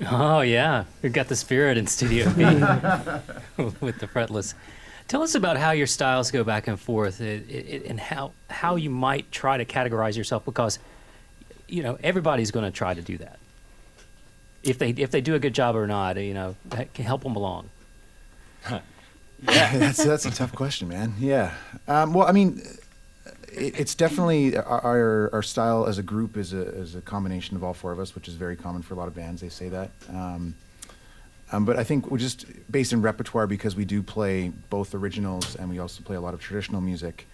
Oh yeah, we've got the spirit in Studio B with the Fretless. Tell us about how your styles go back and forth, and how you might try to categorize yourself, because everybody's going to try to do that. If they do a good job or not, that can help them along. Yeah, that's a tough question, man. Yeah. Well, I mean, it's definitely our style as a group is a combination of all four of us, which is very common for a lot of bands. They say that. But I think we're just based in repertoire, because we do play both originals and we also play a lot of traditional music.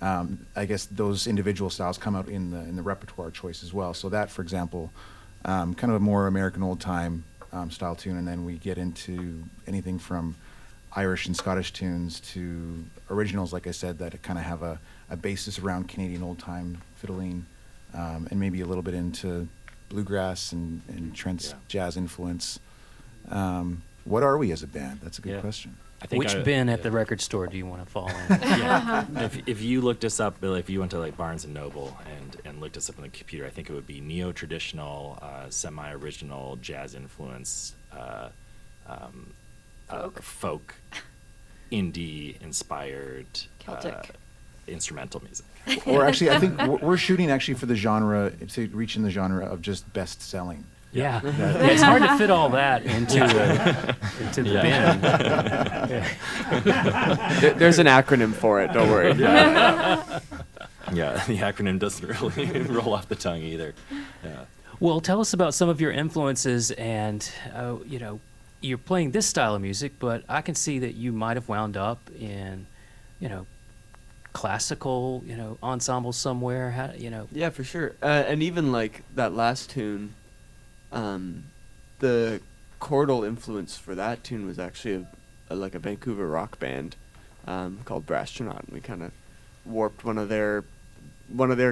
I guess those individual styles come out in the repertoire choice as well. So that, for example, kind of a more American old time style tune, and then we get into anything from Irish and Scottish tunes to originals, like I said, that kind of have a basis around Canadian old time fiddling, and maybe a little bit into bluegrass and Trent's jazz influence. What are we as a band? That's a good question. Which bin at the record store do you want to fall in? If you looked us up, Bill, if you went to like Barnes and Noble and looked us up on the computer, I think it would be neo-traditional, semi-original, jazz influence, folk, indie inspired, Celtic. Instrumental music. Or actually, I think we're shooting actually for the genre, to reach in the genre of just best selling. Yeah. It's hard to fit all that into the bin. There's an acronym for it, don't worry. Yeah, the acronym doesn't really roll off the tongue either. Yeah. Well, tell us about some of your influences, and you're playing this style of music, but I can see that you might have wound up in, classical, ensemble somewhere. Yeah, for sure. And even like that last tune, the chordal influence for that tune was actually like a Vancouver rock band called Brastronaut, and we kind of warped one of their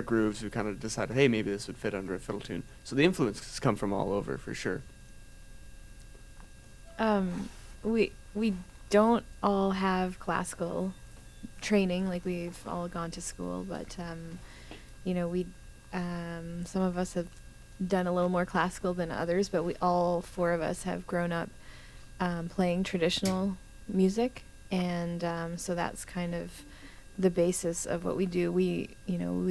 grooves. We kind of decided, hey, maybe this would fit under a fiddle tune. So the influences come from all over, for sure. We don't all have classical training, like we've all gone to school, but we some of us have done a little more classical than others, but we all four of us have grown up playing traditional music, and so that's kind of the basis of what we do. We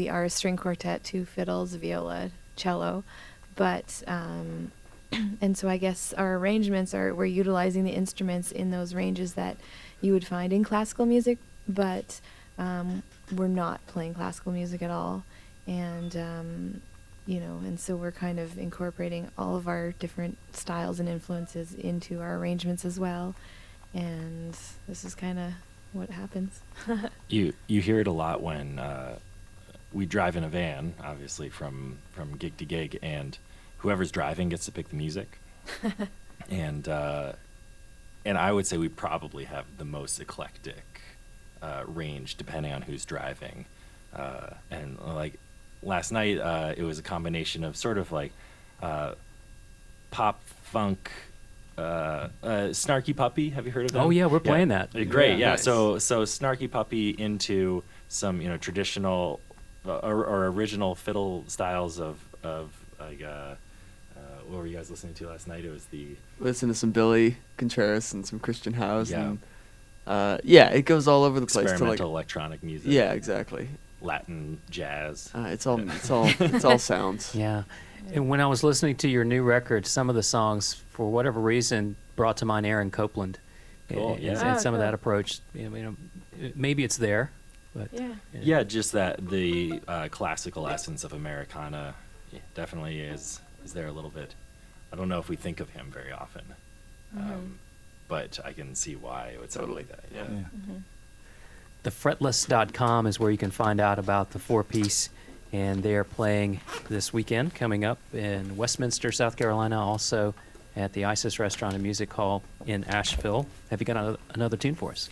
are a string quartet, 2 fiddles, viola, cello, but and so I guess our arrangements we're utilizing the instruments in those ranges that you would find in classical music, but we're not playing classical music at all, and and so we're kind of incorporating all of our different styles and influences into our arrangements as well, and this is kind of what happens. You hear it a lot when we drive in a van, obviously from gig to gig, and whoever's driving gets to pick the music, and I would say we probably have the most eclectic range depending on who's driving, and like. Last night, it was a combination of sort of like pop, funk, Snarky Puppy. Have you heard of them? Oh yeah, we're playing that. Great, yeah. Nice. So Snarky Puppy into some traditional or original fiddle styles of like what were you guys listening to last night? It was Listen to some Billy Contreras and some Christian House. Yeah. And, it goes all over the place. Experimental electronic music. Yeah, exactly. Latin jazz. It's all sounds. Yeah. And when I was listening to your new record, some of the songs, for whatever reason, brought to mind Aaron Copland. Cool, And, yeah. and some of that approach, maybe it's there, but Yeah, just that the classical essence of Americana definitely is there a little bit. I don't know if we think of him very often, but I can see why it would sound like that. Yeah. Mm-hmm. The Fretless.com is where you can find out about the 4-piece, and they're playing this weekend coming up in Westminster, South Carolina, also at the Isis Restaurant and Music Hall in Asheville. Have you got another tune for us?